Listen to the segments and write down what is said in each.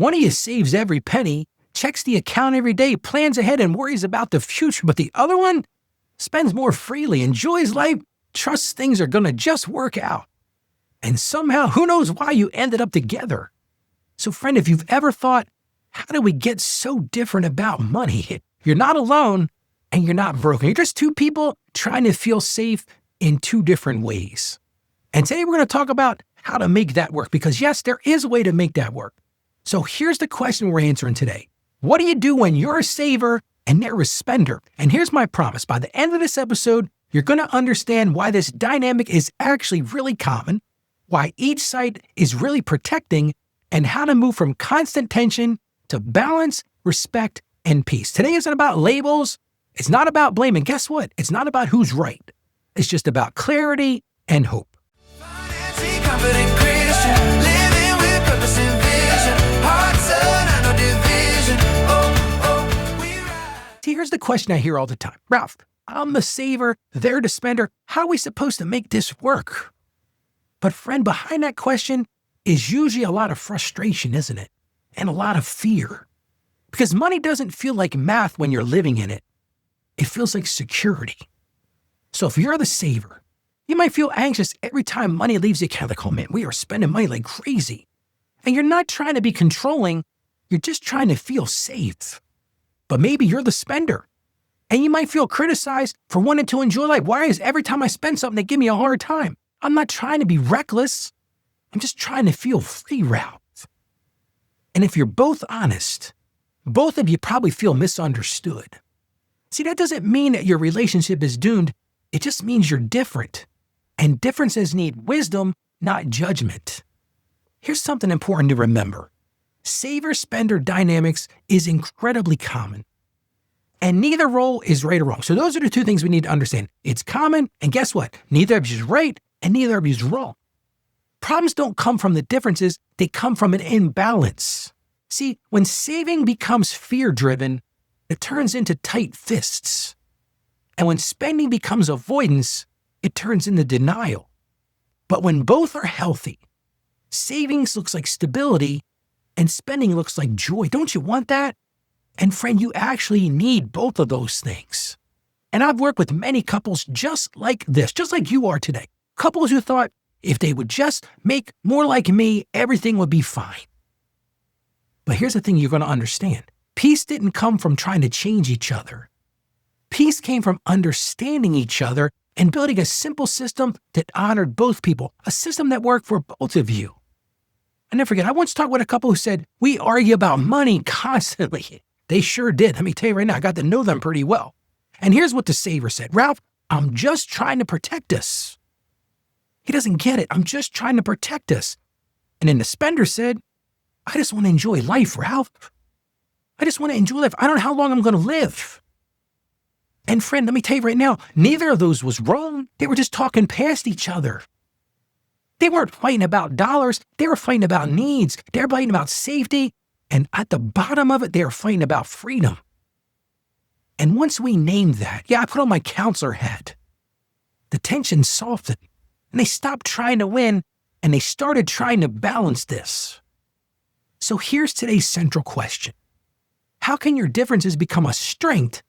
One of you saves every penny, checks the account every day, plans ahead, and worries about the future. But the other one spends more freely, enjoys life, trusts things are going to just work out. And somehow, who knows why you ended up together. So friend, if you've ever thought, how do we get so different about money? You're not alone and you're not broken. You're just two people trying to feel safe in two different ways. And today we're going to talk about how to make that work, because yes, there is a way to make that work. So here's the question we're answering today. What do you do when you're a saver and they're a spender? And here's my promise. By the end of this episode, you're going to understand why this dynamic is actually really common, why each side is really protecting, and how to move from constant tension to balance, respect, and peace. Today isn't about labels. It's not about blame. And guess what? It's not about who's right. It's just about clarity and hope. See, here's the question I hear all the time. Ralph, I'm the saver, they're the spender. How are we supposed to make this work? But friend, behind that question is usually a lot of frustration, isn't it? And a lot of fear. Because money doesn't feel like math when you're living in it. It feels like security. So if you're the saver, you might feel anxious every time money leaves the account. Like, oh man, we are spending money like crazy. And you're not trying to be controlling, you're just trying to feel safe. But maybe you're the spender. And you might feel criticized for wanting to enjoy life. Why is every time I spend something, they give me a hard time? I'm not trying to be reckless. I'm just trying to feel free, Ralph. And if you're both honest, both of you probably feel misunderstood. See, that doesn't mean that your relationship is doomed. It just means you're different. And differences need wisdom, not judgment. Here's something important to remember. Saver-spender dynamics is incredibly common. And neither role is right or wrong. So those are the two things we need to understand. It's common, and guess what? Neither of you is right, and neither of you is wrong. Problems don't come from the differences, they come from an imbalance. See, when saving becomes fear-driven, it turns into tight fists. And when spending becomes avoidance, it turns into denial. But when both are healthy, savings looks like stability, and spending looks like joy. Don't you want that? And friend, you actually need both of those things. And I've worked with many couples just like this, just like you are today. Couples who thought if they would just make more like me, everything would be fine. But here's the thing you're going to understand. Peace didn't come from trying to change each other. Peace came from understanding each other and building a simple system that honored both people, a system that worked for both of you. I never forget, I once talked with a couple who said, we argue about money constantly. They sure did. Let me tell you right now, I got to know them pretty well. And here's what the saver said. Ralph, I'm just trying to protect us. He doesn't get it. I'm just trying to protect us. And then the spender said, I just want to enjoy life, Ralph. I just want to enjoy life. I don't know how long I'm going to live. And friend, let me tell you right now, neither of those was wrong. They were just talking past each other. They weren't fighting about dollars. They were fighting about needs. They were fighting about safety. And at the bottom of it, they were fighting about freedom. And once we named that, I put on my counselor hat. The tension softened. And they stopped trying to win. And they started trying to balance this. So here's today's central question. How can your differences become a strength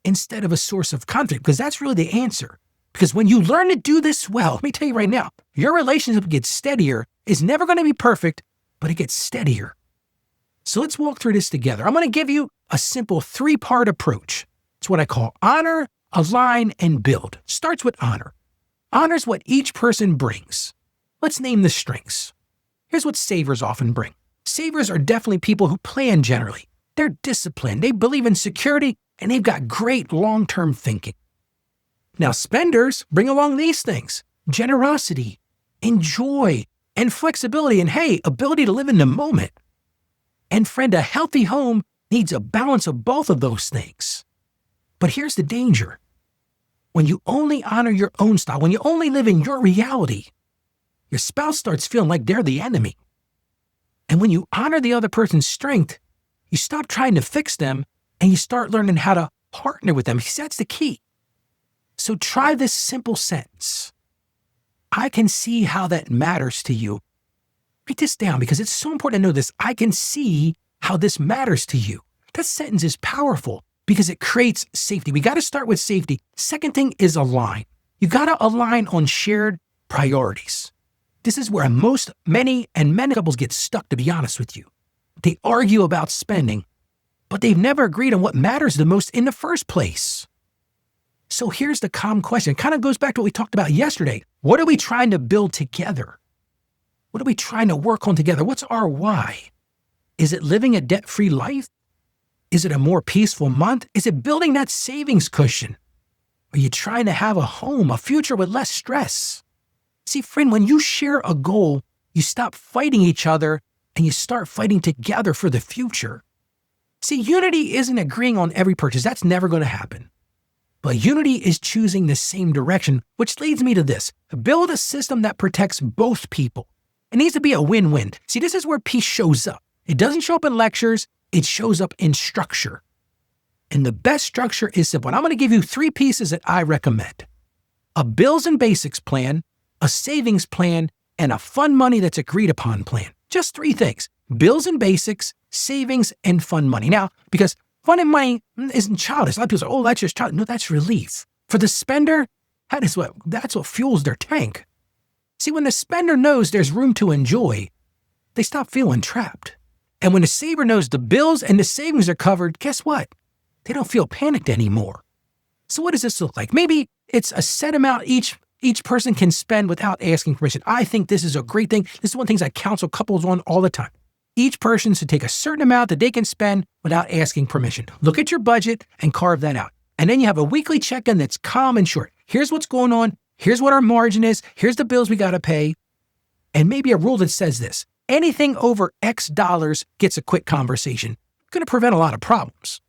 instead of a source of conflict? Because that's really the answer. Because when you learn to do this well, let me tell you right now, your relationship gets steadier. It's never going to be perfect, but it gets steadier. So let's walk through this together. I'm going to give you a simple 3-part approach. It's what I call honor, align, and build. Starts with honor. Honor is what each person brings. Let's name the strengths. Here's what savers often bring. Savers are definitely people who plan generally. They're disciplined, they believe in security, and they've got great long-term thinking. Now, spenders bring along these things: generosity, enjoy, and flexibility, and hey, ability to live in the moment. And friend, a healthy home needs a balance of both of those things. But here's the danger. When you only honor your own style, when you only live in your reality, your spouse starts feeling like they're the enemy. And when you honor the other person's strength, you stop trying to fix them and you start learning how to partner with them. That's the key. So try this simple sentence. I can see how that matters to you, Write this down because it's so important to know this. I can see how this matters to you. That sentence is powerful because it creates safety. We got to start with safety. Second thing is align. You got to align on shared priorities. This is where many couples get stuck, to be honest with you. They argue about spending, but they've never agreed on what matters the most in the first place. So here's the calm question. It kind of goes back to what we talked about yesterday. What are we trying to build together? What are we trying to work on together? What's our why? Is it living a debt-free life? Is it a more peaceful month? Is it building that savings cushion? Are you trying to have a home, a future with less stress? See, friend, when you share a goal, you stop fighting each other and you start fighting together for the future. See, unity isn't agreeing on every purchase. That's never going to happen. But unity is choosing the same direction, which leads me to this. Build a system that protects both people. It needs to be a win-win. See, this is where peace shows up. It doesn't show up in lectures. It shows up in structure. And the best structure is simple. And I'm going to give you 3 pieces that I recommend. A bills and basics plan, a savings plan, and a fund money that's agreed upon plan. Just 3 things. Bills and basics, savings, and fund money. Now, because fun and money isn't childish. A lot of people say, oh, that's just childish. No, that's relief. For the spender, that's what fuels their tank. See, when the spender knows there's room to enjoy, they stop feeling trapped. And when the saver knows the bills and the savings are covered, guess what? They don't feel panicked anymore. So what does this look like? Maybe it's a set amount each person can spend without asking permission. I think this is a great thing. This is one of the things I counsel couples on all the time. Each person should take a certain amount that they can spend without asking permission. Look at your budget and carve that out. And then you have a weekly check-in that's calm and short. Here's what's going on. Here's what our margin is. Here's the bills we got to pay. And maybe a rule that says this. Anything over X dollars gets a quick conversation. Going to prevent a lot of problems.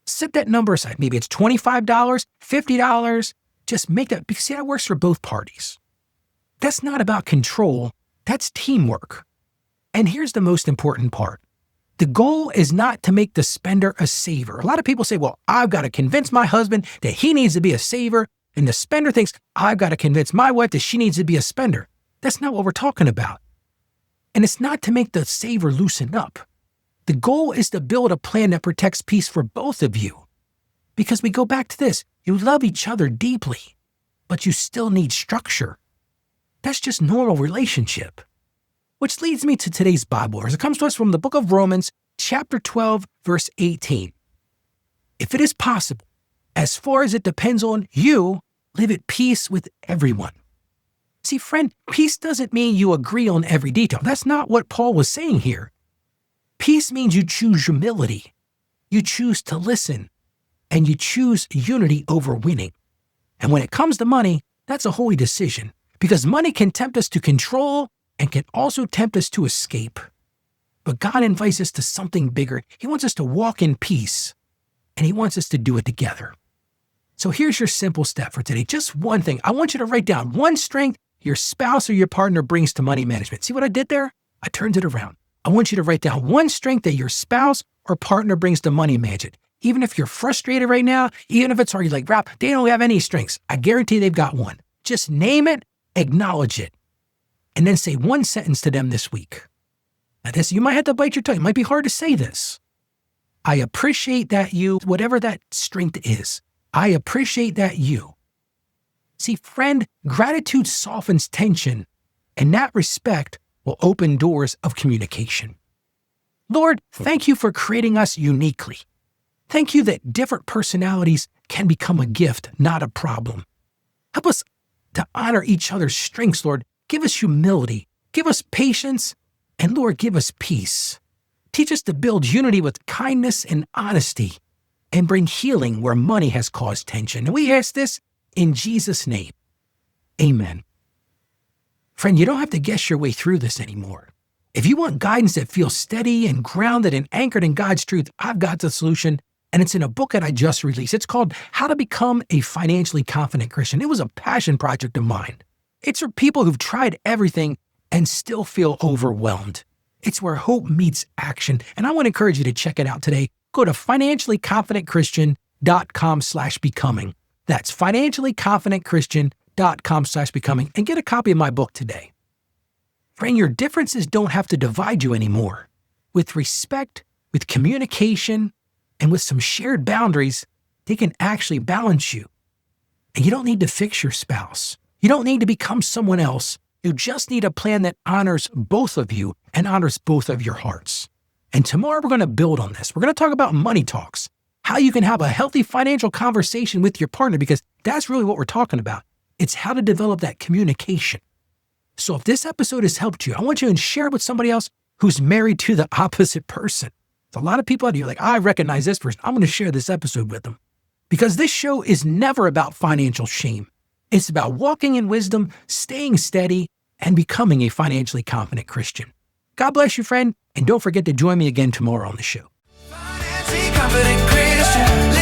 Set that number aside. Maybe it's $25, $50. Just make that, because see, that works for both parties. That's not about control. That's teamwork. And here's the most important part. The goal is not to make the spender a saver. A lot of people say, well, I've got to convince my husband that he needs to be a saver. And the spender thinks, I've got to convince my wife that she needs to be a spender. That's not what we're talking about. And it's not to make the saver loosen up. The goal is to build a plan that protects peace for both of you. Because we go back to this. You love each other deeply, but you still need structure. That's just normal relationship. Which leads me to today's Bible verse. It comes to us from the book of Romans, chapter 12, verse 18. If it is possible, as far as it depends on you, live at peace with everyone. See, friend, peace doesn't mean you agree on every detail. That's not what Paul was saying here. Peace means you choose humility. You choose to listen. And you choose unity over winning. And when it comes to money, that's a holy decision. Because money can tempt us to control and can also tempt us to escape. But God invites us to something bigger. He wants us to walk in peace. And He wants us to do it together. So here's your simple step for today. Just one thing. I want you to write down one strength your spouse or your partner brings to money management. See what I did there? I turned it around. I want you to write down one strength that your spouse or partner brings to money management. Even if you're frustrated right now, even if it's hard, you're like, Rob, they don't have any strengths. I guarantee they've got one. Just name it, acknowledge it, and then say one sentence to them this week. Now this, you might have to bite your tongue. It might be hard to say this. I appreciate that you, whatever that strength is, I appreciate that you. See, friend, gratitude softens tension, and that respect will open doors of communication. Lord, thank you for creating us uniquely. Thank you that different personalities can become a gift, not a problem. Help us to honor each other's strengths, Lord. Give us humility. Give us patience. And Lord, give us peace. Teach us to build unity with kindness and honesty and bring healing where money has caused tension. And we ask this in Jesus' name. Amen. Friend, you don't have to guess your way through this anymore. If you want guidance that feels steady and grounded and anchored in God's truth, I've got the solution. And it's in a book that I just released. It's called How to Become a Financially Confident Christian. It was a passion project of mine. It's for people who've tried everything and still feel overwhelmed. It's where hope meets action. And I want to encourage you to check it out today. Go to financiallyconfidentchristian.com/becoming. That's financiallyconfidentchristian.com/becoming and get a copy of my book today. Friend, your differences don't have to divide you anymore. With respect, with communication, and with some shared boundaries, they can actually balance you. And you don't need to fix your spouse. You don't need to become someone else. You just need a plan that honors both of you and honors both of your hearts. And tomorrow we're going to build on this. We're going to talk about money talks, how you can have a healthy financial conversation with your partner, because that's really what we're talking about. It's how to develop that communication. So if this episode has helped you, I want you to share it with somebody else who's married to the opposite person. There's a lot of people out here like, I recognize this person. I'm going to share this episode with them. Because this show is never about financial shame. It's about walking in wisdom, staying steady, and becoming a financially confident Christian. God bless you, friend, and don't forget to join me again tomorrow on the show. Financially confident Christian.